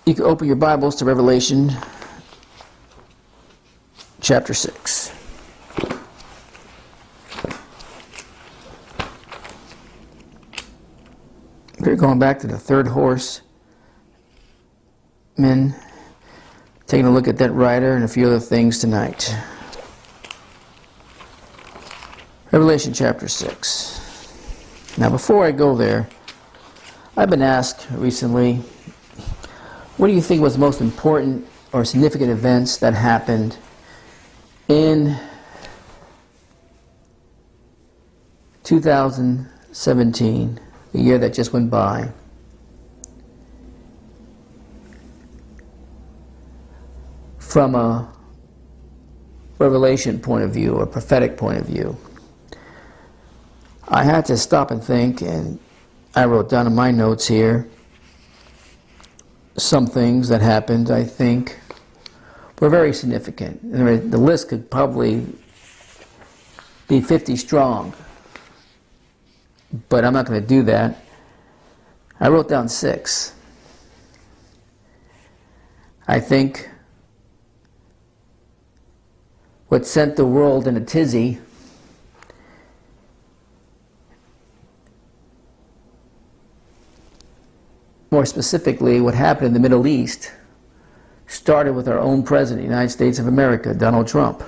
You can open your Bibles to Revelation chapter 6. We're going back to the third horse. Men, taking a look at that rider and a few other things tonight. Revelation chapter 6. Now before I go there, I've been asked recently, what do you think was the most important or significant events that happened in 2017, the year that just went by? From a revelation point of view or prophetic point of view. I had to stop and think, and I wrote down in my notes here some things that happened, I think, were very significant. And the list could probably be 50 strong, but I'm not going to do that. I wrote down 6. I think what sent the world in a tizzy more specifically, what happened in the Middle East started with our own president, the United States of America, Donald Trump.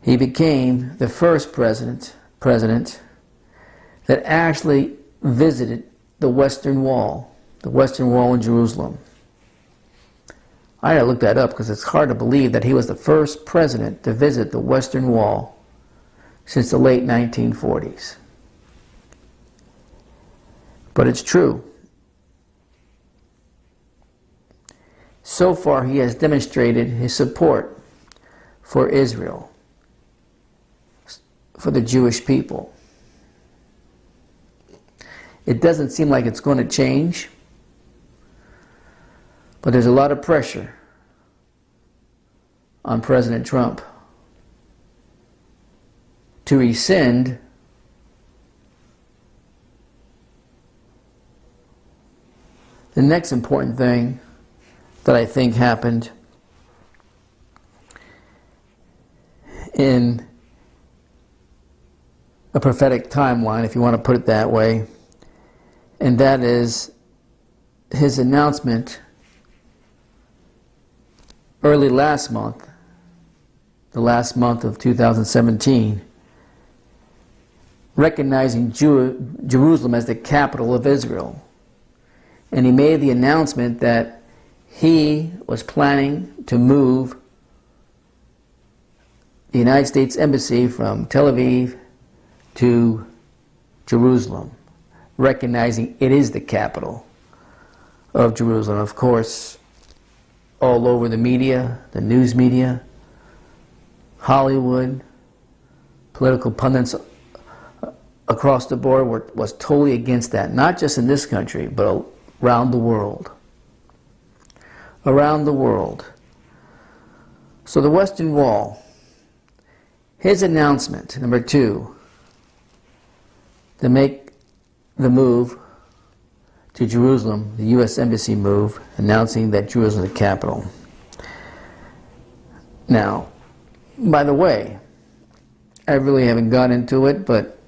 He became the first president that actually visited the Western Wall in Jerusalem. I had to look that up because it's hard to believe that he was the first president to visit the Western Wall since the late 1940s. But it's true. So far, he has demonstrated his support for Israel, for the Jewish people. It doesn't seem like it's going to change, but there's a lot of pressure on President Trump to rescind the next important thing that I think happened in a prophetic timeline, if you want to put it that way, and that is his announcement early last month, the last month of 2017, recognizing Jerusalem as the capital of Israel. And he made the announcement that he was planning to move the United States Embassy from Tel Aviv to Jerusalem, recognizing it is the capital of Jerusalem. Of course, all over the media, the news media, Hollywood, political pundits across the board was totally against that, not just in this country, but around the world. Around the world. So the Western Wall, his announcement, number 2, to make the move to Jerusalem, the U.S. Embassy move, announcing that Jerusalem is the capital. Now, by the way, I really haven't got into it, but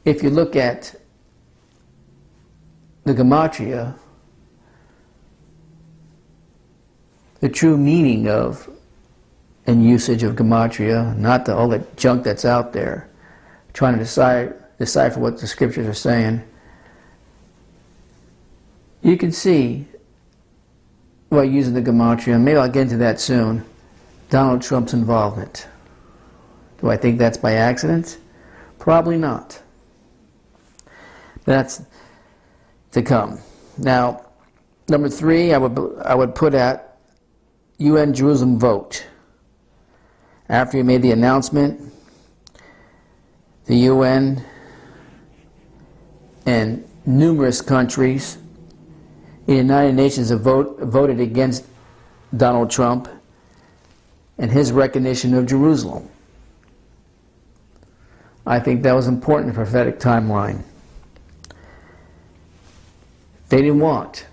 if you look at the gematria, the true meaning of and usage of gematria, not all the junk that's out there, trying to decipher what the scriptures are saying, you can see by using the gematria, and maybe I'll get into that soon, Donald Trump's involvement. Do I think that's by accident? Probably not. That's to come. Now, number 3, I would put at UN Jerusalem vote. After he made the announcement, the UN and numerous countries in the United Nations have voted against Donald Trump and his recognition of Jerusalem. I think that was important in the prophetic timeline. They didn't want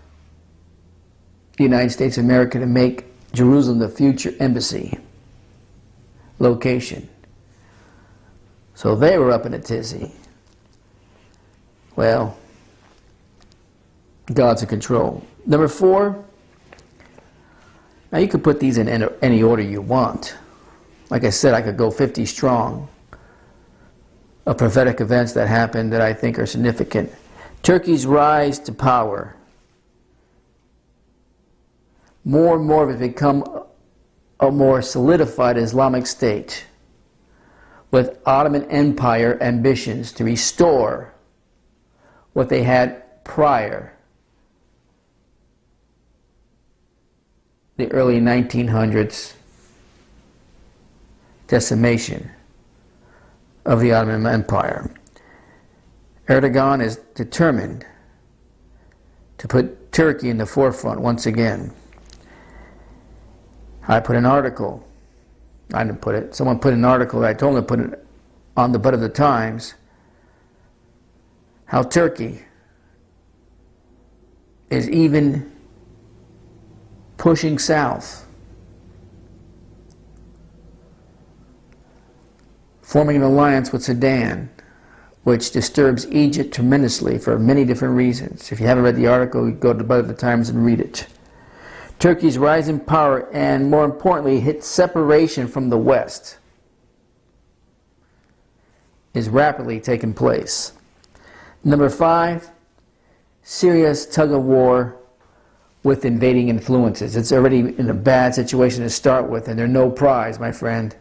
the United States of America to make Jerusalem the future embassy location. So they were up in a tizzy. Well, God's in control. Number 4, now you could put these in any order you want. Like I said, I could go 50 strong of prophetic events that happened that I think are significant. Turkey's rise to power. More and more of it become a more solidified Islamic state with Ottoman Empire ambitions to restore what they had prior the early 1900s decimation of the Ottoman Empire. Erdogan is determined to put Turkey in the forefront once again. I put an article, I didn't put it, someone put an article, I told them to put it on the butt of the Times, how Turkey is even pushing south, forming an alliance with Sudan, which disturbs Egypt tremendously for many different reasons. If you haven't read the article, you go to the butt of the Times and read it. Turkey's rising power and, more importantly, its separation from the West is rapidly taking place. Number 5, Syria's tug-of-war with invading influences. It's already in a bad situation to start with, and they're no prize, my friend,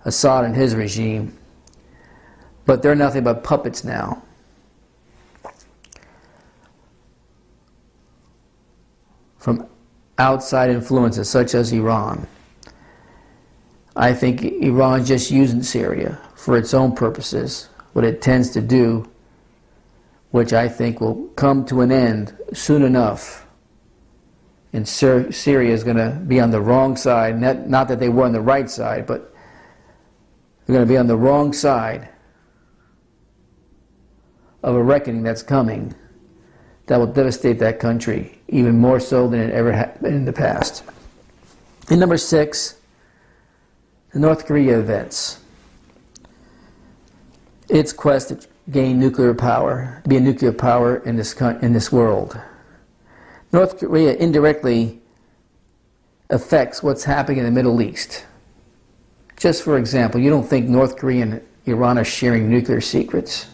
Assad and his regime. But they're nothing but puppets now. From outside influences such as Iran. I think Iran's just using Syria for its own purposes, what it tends to do, which I think will come to an end soon enough. And Syria is going to be on the wrong side, not that they were on the right side, but they're going to be on the wrong side of a reckoning that's coming that will devastate that country even more so than it ever had been in the past. And number 6, the North Korea events. Its quest to gain nuclear power, to be a nuclear power in this world. North Korea indirectly affects what's happening in the Middle East. Just for example, you don't think North Korea and Iran are sharing nuclear secrets?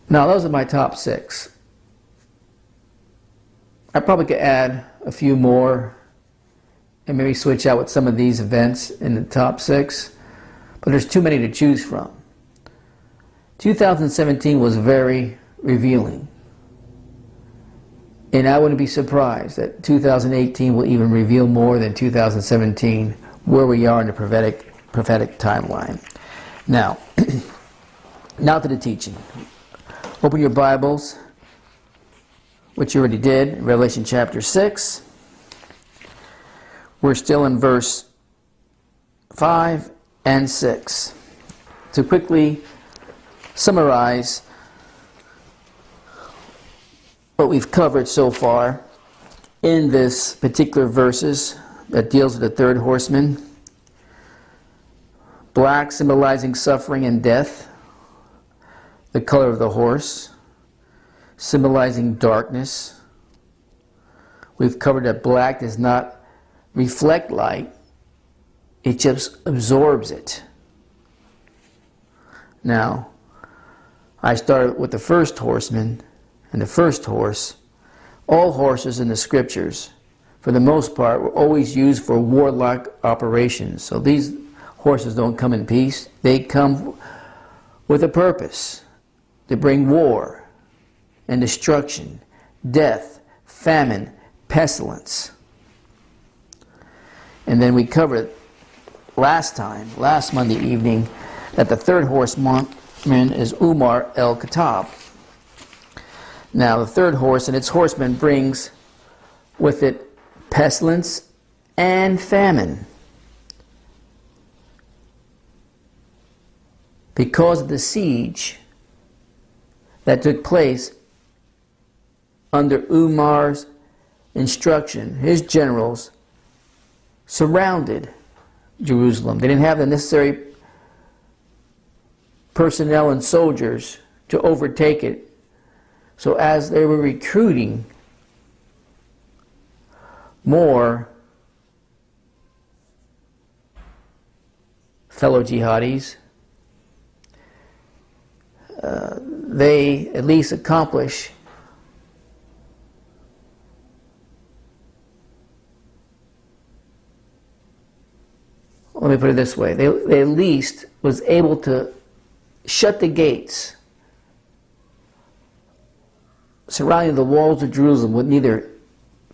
Now, those are my top 6. I probably could add a few more and maybe switch out with some of these events in the top 6, but there's too many to choose from. 2017 was very revealing, and I wouldn't be surprised that 2018 will even reveal more than 2017 where we are in the prophetic timeline. Now, now to the teaching. Open your Bibles, which you already did, Revelation chapter 6. We're still in verse 5 and 6. To quickly summarize what we've covered so far in this particular verses that deals with the third horseman. Black symbolizing suffering and death. The color of the horse symbolizing darkness. We've covered that black does not reflect light, it just absorbs it. Now, I started with the first horseman and the first horse. All horses in the scriptures, for the most part, were always used for warlike operations. So these horses don't come in peace, they come with a purpose. To bring war and destruction, death, famine, pestilence. And then we covered last Monday evening, that the third horseman is Umar Al-Khattab. Now the third horse and its horseman brings with it pestilence and famine. Because of the siege that took place under Umar's instruction, his generals surrounded Jerusalem. They didn't have the necessary personnel and soldiers to overtake it. So as they were recruiting more fellow jihadis, they at least accomplish let me put it this way, they at least was able to shut the gates surrounding the walls of Jerusalem with neither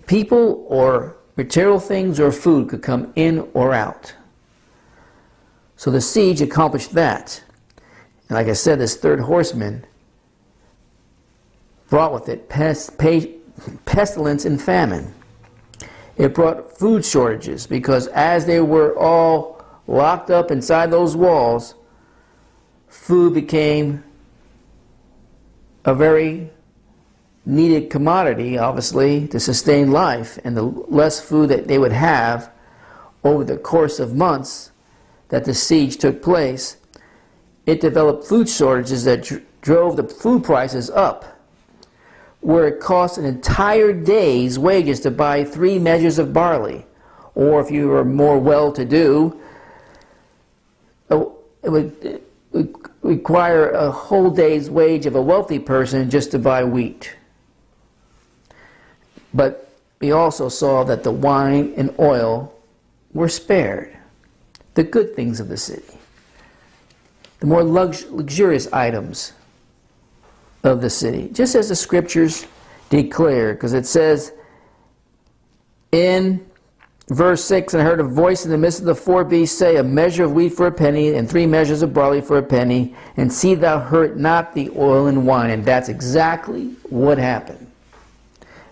people or material things or food could come in or out. So the siege accomplished that. And like I said, this third horseman brought with it pestilence and famine. It brought food shortages because as they were all locked up inside those walls, food became a very needed commodity, obviously, to sustain life. And the less food that they would have over the course of months that the siege took place, it developed food shortages that drove the food prices up, where it cost an entire day's wages to buy 3 measures of barley. Or if you were more well-to-do, it would require a whole day's wage of a wealthy person just to buy wheat. But we also saw that the wine and oil were spared, the good things of the city, the more luxurious items of the city, just as the scriptures declare, because it says in verse 6, and I heard a voice in the midst of the 4 beasts say, a measure of wheat for a penny, and 3 measures of barley for a penny, and see thou hurt not the oil and wine. And that's exactly what happened.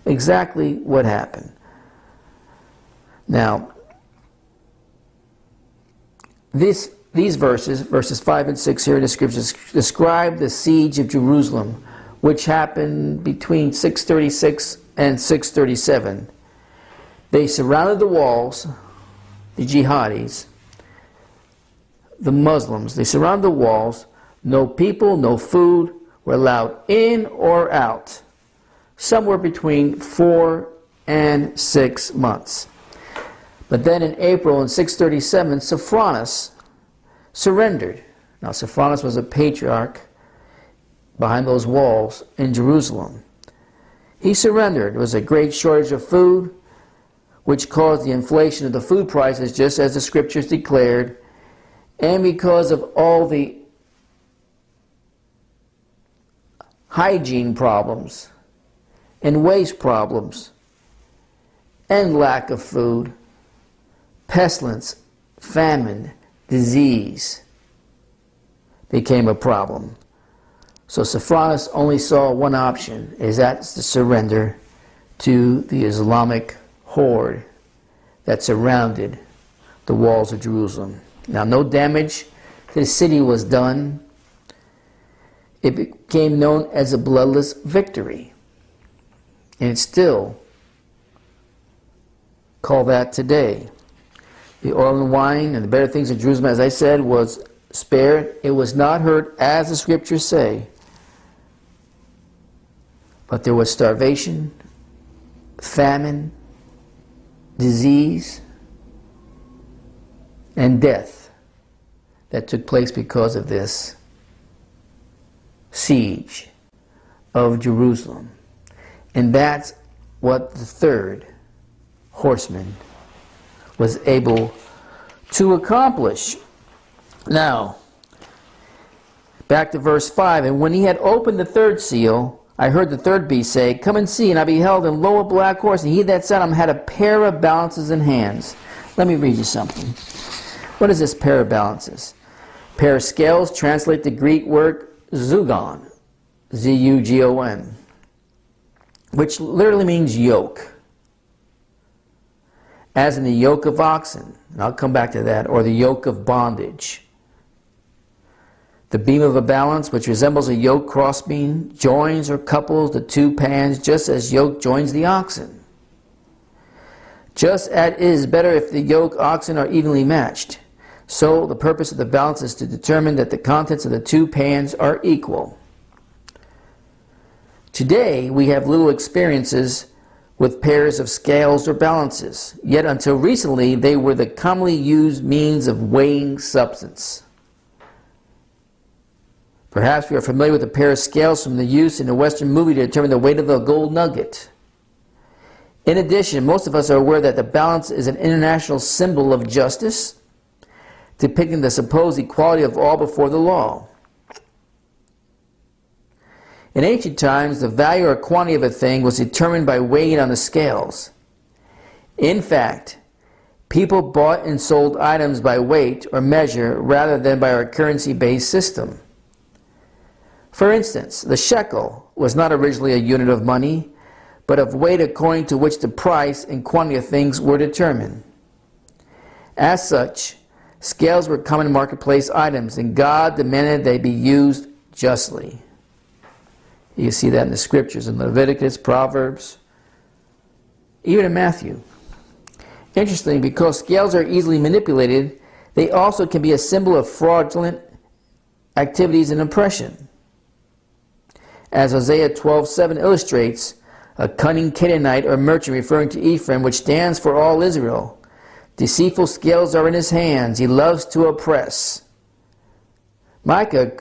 Exactly what happened. Now, these verses, verses 5 and 6 here in the scriptures, describe the siege of Jerusalem, which happened between 636 and 637. They surrounded the walls, the jihadis, the Muslims. They surrounded the walls. No people, no food were allowed in or out, somewhere between 4 and 6 months. But then in April in 637, Sophronis surrendered. Now Sophronis was a patriarch behind those walls in Jerusalem. He surrendered. There was a great shortage of food, which caused the inflation of the food prices, just as the scriptures declared, and because of all the hygiene problems and waste problems and lack of food, pestilence, famine, disease became a problem. So Sophronis only saw one option, is that's to surrender to the Islamic horde that surrounded the walls of Jerusalem. Now, no damage to the city was done. It became known as a bloodless victory. And it's still called that today. The oil and wine and the better things of Jerusalem, as I said, was spared. It was not hurt, as the scriptures say. But there was starvation, famine, disease, and death that took place because of this siege of Jerusalem. And that's what the third horseman was able to accomplish. Now, back to verse 5. And when he had opened the third seal, I heard the third beast say, come and see. And I beheld, and lo, a black horse, and he that sat on him had a pair of balances in hands. Let me read you something. What is this pair of balances? Pair of scales translate the Greek word zugon, Z-U-G-O-N, which literally means yoke. as in the yoke of oxen, and I'll come back to that, or the yoke of bondage. The beam of a balance, which resembles a yoke crossbeam, joins or couples the two pans just as yoke joins the oxen. Just as it is better if the yoke oxen are evenly matched, so the purpose of the balance is to determine that the contents of the two pans are equal. Today, we have little experiences with pairs of scales or balances, yet until recently they were the commonly used means of weighing substance. Perhaps we are familiar with a pair of scales from the use in a Western movie to determine the weight of a gold nugget. In addition, most of us are aware that the balance is an international symbol of justice, depicting the supposed equality of all before the law. In ancient times, the value or quantity of a thing was determined by weighing on the scales. In fact, people bought and sold items by weight or measure rather than by our currency-based system. For instance, the shekel was not originally a unit of money, but of weight according to which the price and quantity of things were determined. As such, scales were common marketplace items, and God demanded they be used justly. You see that in the scriptures, in Leviticus, Proverbs, even in Matthew. Interesting, because scales are easily manipulated, they also can be a symbol of fraudulent activities and oppression. As Isaiah 12:7 illustrates, a cunning Canaanite or merchant referring to Ephraim, which stands for all Israel. Deceitful scales are in his hands, he loves to oppress. Micah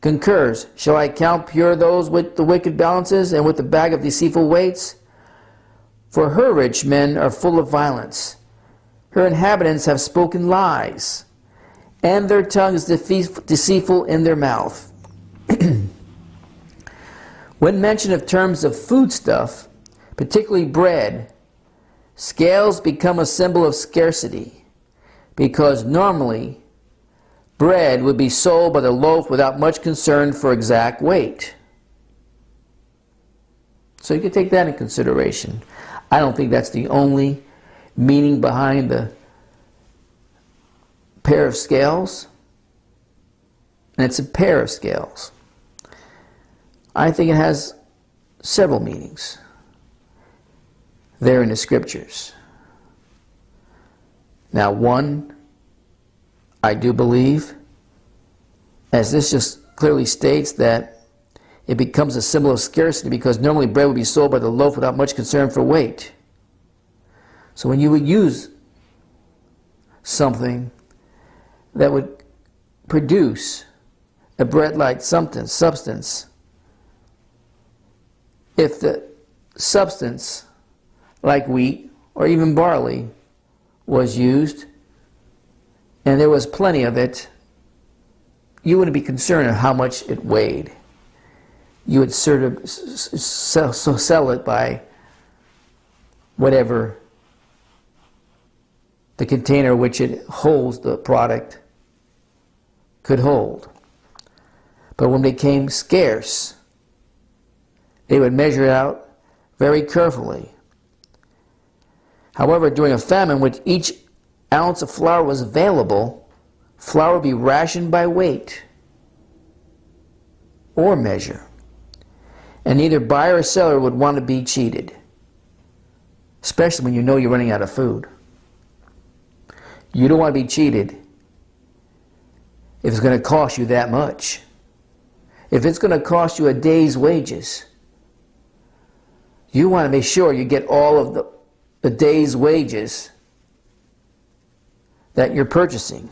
concurs, shall I count pure those with the wicked balances and with the bag of deceitful weights? For her rich men are full of violence. Her inhabitants have spoken lies, and their tongue is deceitful in their mouth. When mention of terms of foodstuff, particularly bread, scales become a symbol of scarcity, because normally bread would be sold by the loaf without much concern for exact weight. So you can take that in consideration. I don't think that's the only meaning behind the pair of scales. And it's a pair of scales. I think it has several meanings there in the scriptures. Now, one, I do believe, as this just clearly states, that it becomes a symbol of scarcity because normally bread would be sold by the loaf without much concern for weight. So when you would use something that would produce a bread-like substance, if the substance, like wheat or even barley, was used, and there was plenty of it, you wouldn't be concerned of how much it weighed. You would sort of sell it by whatever the container which it holds the product could hold. But when they became scarce, they would measure it out very carefully. However, during a famine, which each ounce of flour was available, flour would be rationed by weight or measure. And neither buyer or seller would want to be cheated, especially when you know you're running out of food. You don't want to be cheated if it's going to cost you that much. If it's going to cost you a day's wages, you want to make sure you get all of the day's wages that you're purchasing.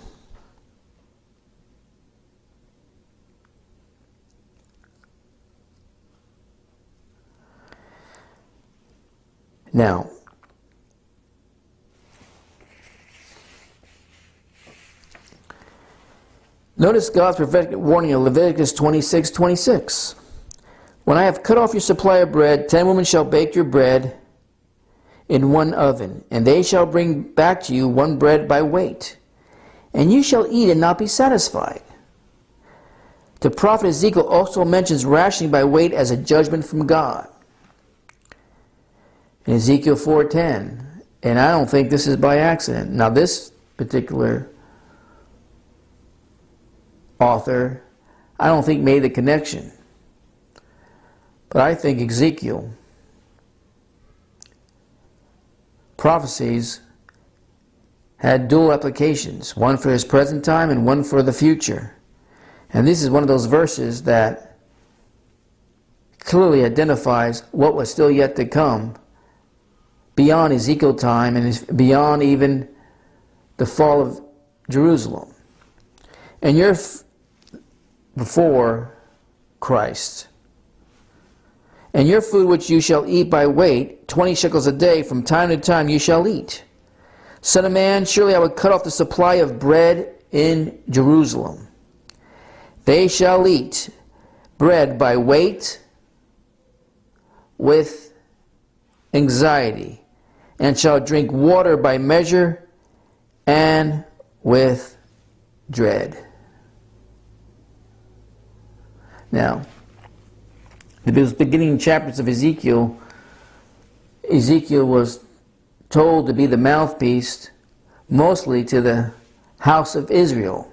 Now, notice God's prophetic warning in Leviticus 26:26. When I have cut off your supply of bread, 10 women shall bake your bread in one oven, and they shall bring back to you one bread by weight, and you shall eat and not be satisfied. The prophet Ezekiel also mentions rationing by weight as a judgment from God. In Ezekiel 4:10, And I don't think this is by accident. Now, this particular author, I don't think made the connection. But I think Ezekiel prophecies had dual applications, one for his present time and one for the future. And this is one of those verses that clearly identifies what was still yet to come beyond Ezekiel time and beyond even the fall of Jerusalem. And you're before Christ. And your food which you shall eat by weight, 20 shekels a day, from time to time you shall eat. Son of man, surely I will cut off the supply of bread in Jerusalem. They shall eat bread by weight with anxiety, and shall drink water by measure and with dread. Now, in those beginning chapters of Ezekiel, Ezekiel was told to be the mouthpiece mostly to the house of Israel,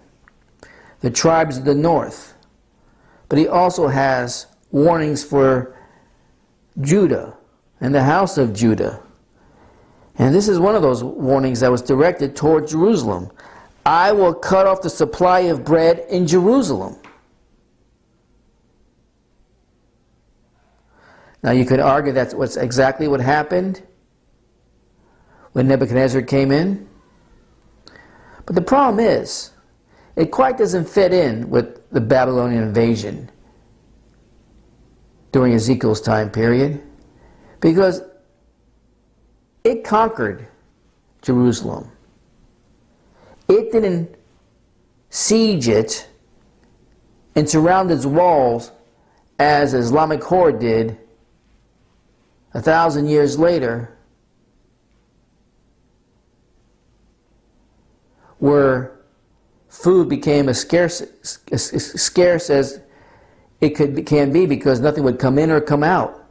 the tribes of the north. But he also has warnings for Judah and the house of Judah. And this is one of those warnings that was directed toward Jerusalem. I will cut off the supply of bread in Jerusalem. Now you could argue that's exactly what happened when Nebuchadnezzar came in. But the problem is, it quite doesn't fit in with the Babylonian invasion during Ezekiel's time period, because it conquered Jerusalem. It didn't siege it and surround its walls as Islamic horde did 1,000 years later, where food became as scarce as it can be, because nothing would come in or come out.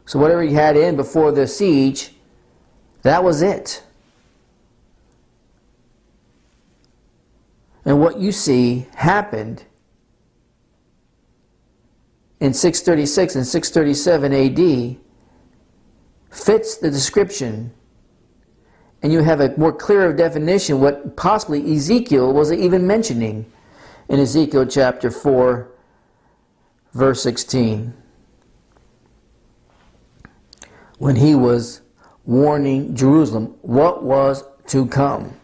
So whatever you had in before the siege, that was it. And what you see happened in 636 and 637 AD fits the description, and you have a more clearer definition what possibly Ezekiel was even mentioning in Ezekiel chapter 4 verse 16, when he was warning Jerusalem what was to come.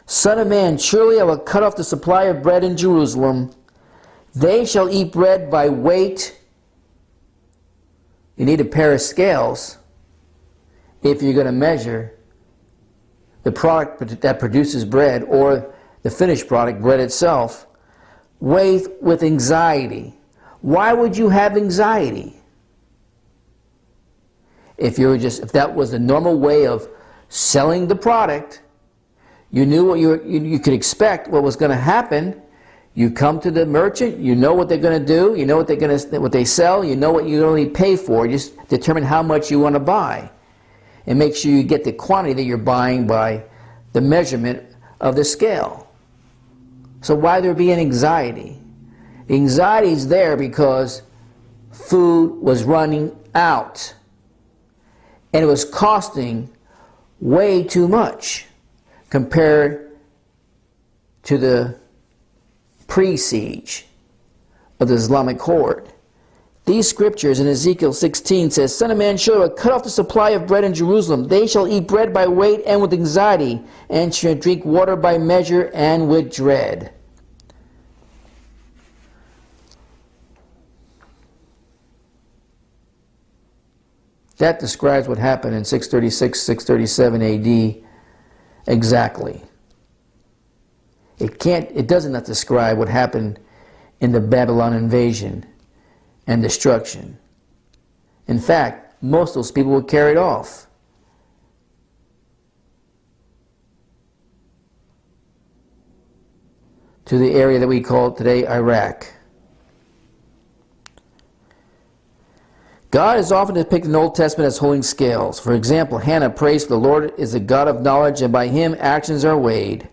Son of man, surely I will cut off the supply of bread in Jerusalem. They shall eat bread by weight. You need a pair of scales if you're going to measure the product that produces bread, or the finished product, bread itself. Weight with anxiety. Why would you have anxiety? If that was the normal way of selling the product, you knew what you could expect, what was going to happen. You come to the merchant, you know what they're going to do, you know what they sell, you know what you only pay for. Just determine how much you want to buy, and make sure you get the quantity that you're buying by the measurement of the scale. So why there be an anxiety? Anxiety is there because food was running out, and it was costing way too much compared to the pre-siege of the Islamic horde. These scriptures in Ezekiel 16 says, Son of man, shall cut off the supply of bread in Jerusalem. They shall eat bread by weight and with anxiety, and shall drink water by measure and with dread. That describes what happened in 636, 637 AD exactly. It does not describe what happened in the Babylon invasion and destruction. In fact, most of those people were carried off. To the area that we call today Iraq. God is often depicted in the Old Testament as holding scales. For example, Hannah prays, "For the Lord is a God of knowledge, and by him actions are weighed."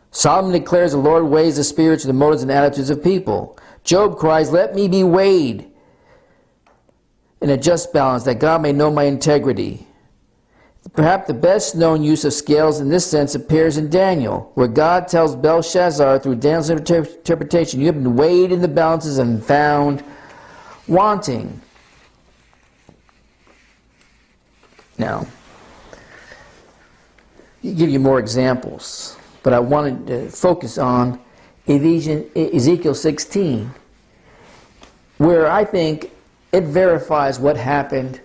Solomon declares the Lord weighs the spirits, the motives, and attitudes of people. Job cries, "Let me be weighed in a just balance, that God may know my integrity." Perhaps the best known use of scales in this sense appears in Daniel, where God tells Belshazzar through Daniel's interpretation, "You have been weighed in the balances and found wanting." Now, I'll give you more examples, but I wanted to focus on Ezekiel 16, where I think it verifies what happened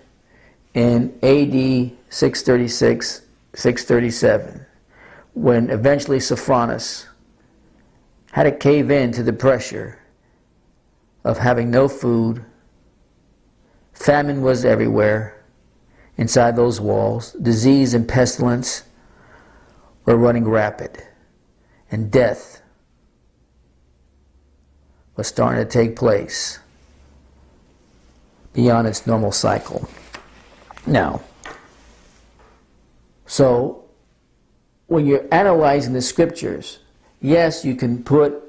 in AD 636, 637, when eventually Sophronis had to cave in to the pressure of having no food. Famine was everywhere inside those walls. Disease and pestilence were running rapid, and death was starting to take place beyond its normal cycle. Now, so when you're analyzing the scriptures, yes, you can put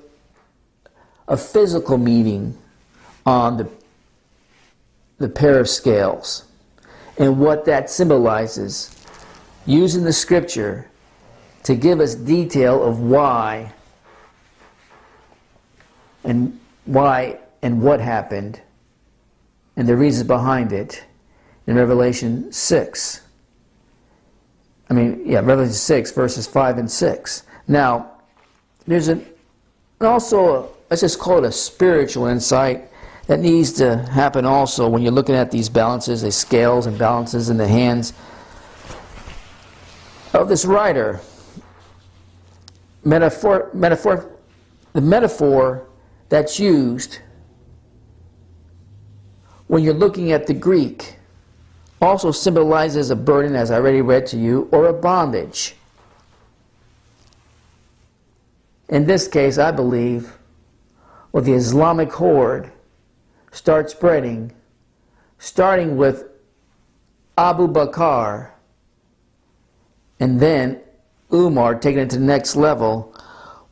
a physical meaning on the pair of scales and what that symbolizes, using the scripture to give us detail of why and what happened and the reasons behind it in Revelation 6. Revelation 6, verses 5 and 6. Now, there's let's just call it a spiritual insight that needs to happen also when you're looking at these balances, the scales and balances in the hands of this writer. The metaphor that's used when you're looking at the Greek also symbolizes a burden, as I already read to you, or a bondage. In this case, I believe, well, the Islamic horde starts spreading, starting with Abu Bakr, and then Umar, taking it to the next level,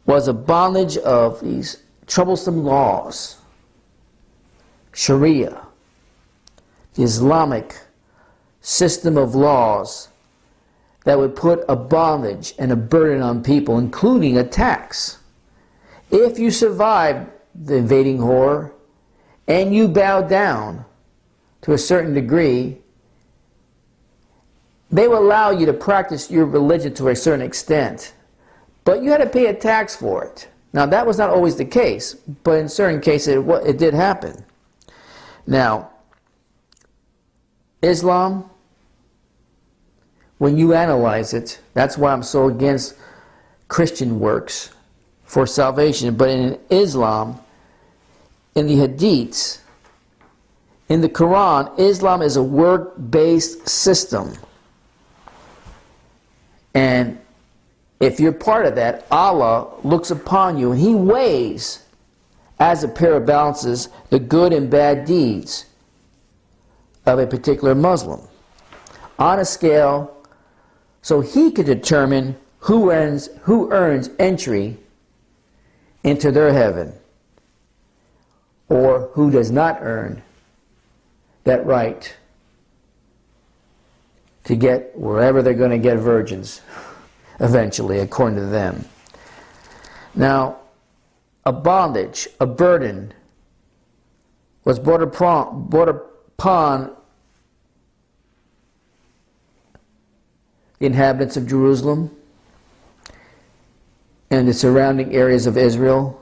was a bondage of these troublesome laws. Sharia, the Islamic system of laws that would put a bondage and a burden on people, including a tax. If you survived the invading horde and you bowed down to a certain degree, they will allow you to practice your religion to a certain extent, but you had to pay a tax for it. Now, that was not always the case, but in certain cases it did happen. Now, Islam, when you analyze it, that's why I'm so against Christian works for salvation, but in Islam, in the Hadiths, in the Quran, Islam is a work-based system. And if you're part of that, Allah looks upon you and He weighs, as a pair of balances, the good and bad deeds of a particular Muslim on a scale, so He can determine who earns entry into their heaven, or who does not earn that right to get wherever they're going to get virgins eventually, according to them. Now, a bondage, a burden, was brought upon the inhabitants of Jerusalem and the surrounding areas of Israel,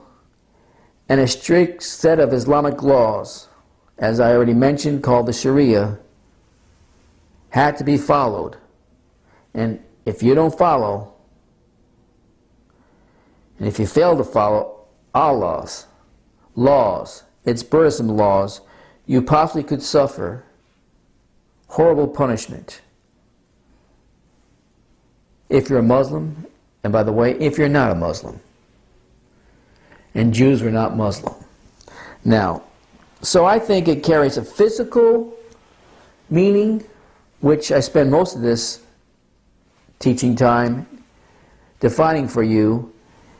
and a strict set of Islamic laws, as I already mentioned, called the Sharia, had to be followed. And if you don't follow, and if you fail to follow Allah's laws, its burdensome laws, you possibly could suffer horrible punishment. If you're a Muslim, and by the way, if you're not a Muslim, and Jews were not Muslim. Now, So I think it carries a physical meaning, which I spend most of this teaching time defining for you,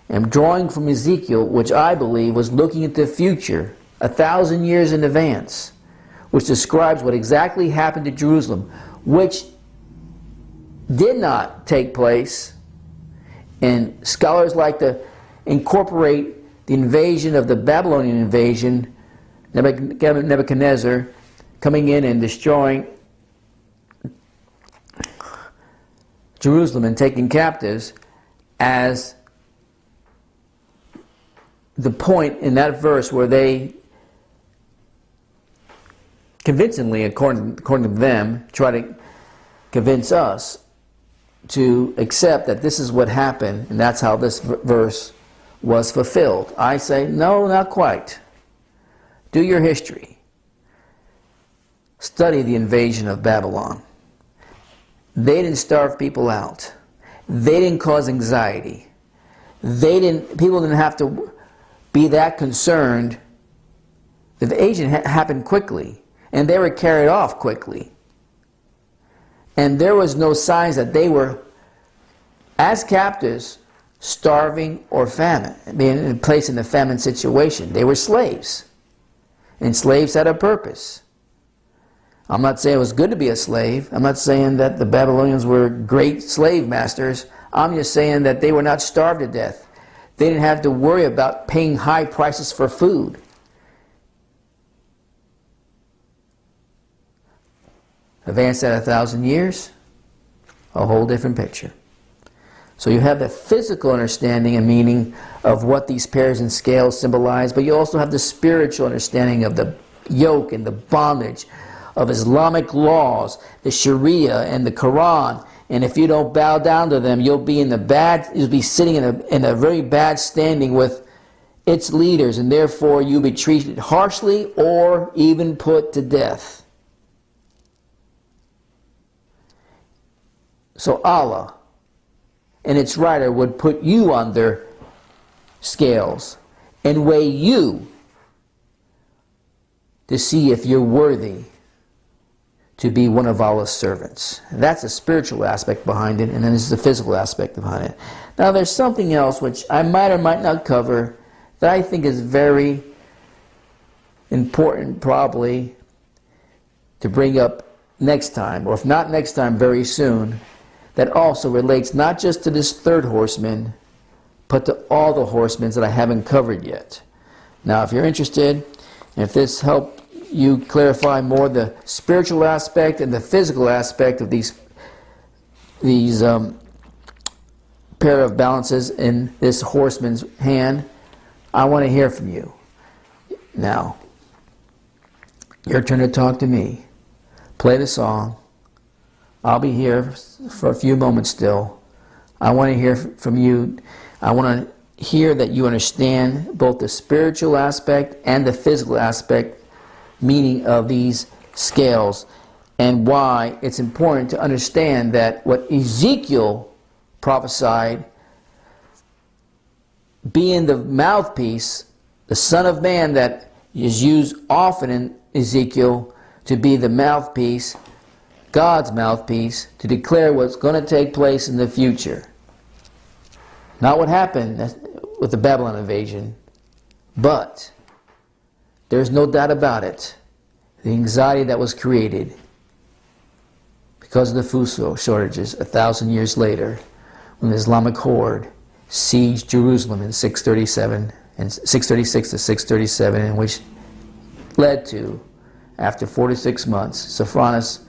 and drawing from Ezekiel, which I believe was looking at the future 1,000 years in advance, which describes what exactly happened to Jerusalem, which did not take place. And scholars like to incorporate the invasion of the Babylonian invasion, Nebuchadnezzar coming in and destroying Jerusalem and taking captives, as the point in that verse where they convincingly, according to them, try to convince us to accept that this is what happened and that's how this verse was fulfilled. I say, no, not quite. Do your history. Study the invasion of Babylon. They didn't starve people out. They didn't cause anxiety. People didn't have to be that concerned. The invasion happened quickly, and they were carried off quickly. And there was no signs that they were, as captives, starving or famine, being placed in a famine situation. They were slaves. And slaves had a purpose. I'm not saying it was good to be a slave. I'm not saying that the Babylonians were great slave masters. I'm just saying that they were not starved to death. They didn't have to worry about paying high prices for food. Advance that 1,000 years, a whole different picture. So you have the physical understanding and meaning of what these pairs and scales symbolize, but you also have the spiritual understanding of the yoke and the bondage of Islamic laws, the Sharia and the Quran. And if you don't bow down to them, you'll be sitting in a very bad standing with its leaders, and therefore you'll be treated harshly or even put to death. So Allah and its writer would put you on their scales and weigh you to see if you're worthy to be one of Allah's servants. That's a spiritual aspect behind it, and then there's the physical aspect behind it. Now there's something else which I might or might not cover that I think is very important probably to bring up next time, or if not next time, very soon, that also relates not just to this third horseman, but to all the horsemen that I haven't covered yet. Now if you're interested, and if this helped you clarify more the spiritual aspect and the physical aspect of these pair of balances in this horseman's hand, I want to hear from you. Now, your turn to talk to me. Play the song. I'll be here for a few moments still. I want to hear from you. I want to hear that you understand both the spiritual aspect and the physical aspect meaning of these scales, and why it's important to understand that what Ezekiel prophesied, being the mouthpiece, the Son of Man that is used often in Ezekiel to be the mouthpiece, God's mouthpiece, to declare what's going to take place in the future. Not what happened with the Babylon invasion, but there's no doubt about it. The anxiety that was created because of the food shortages 1,000 years later, when the Islamic horde sieged Jerusalem in 637 and 636 to 637, and which led to, after 46 months, Sophronis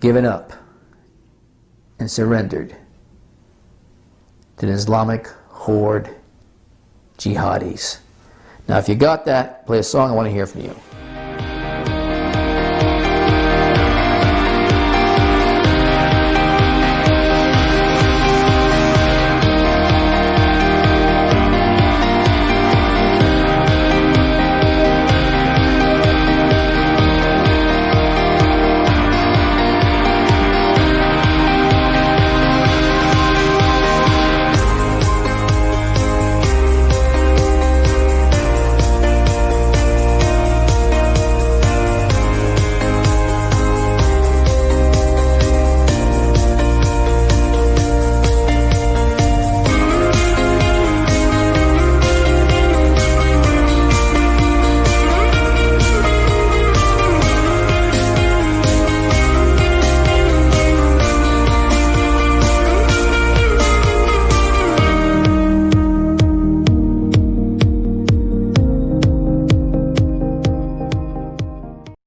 given up and surrendered to the Islamic horde jihadis. Now if you got that, play a song. I want to hear from you.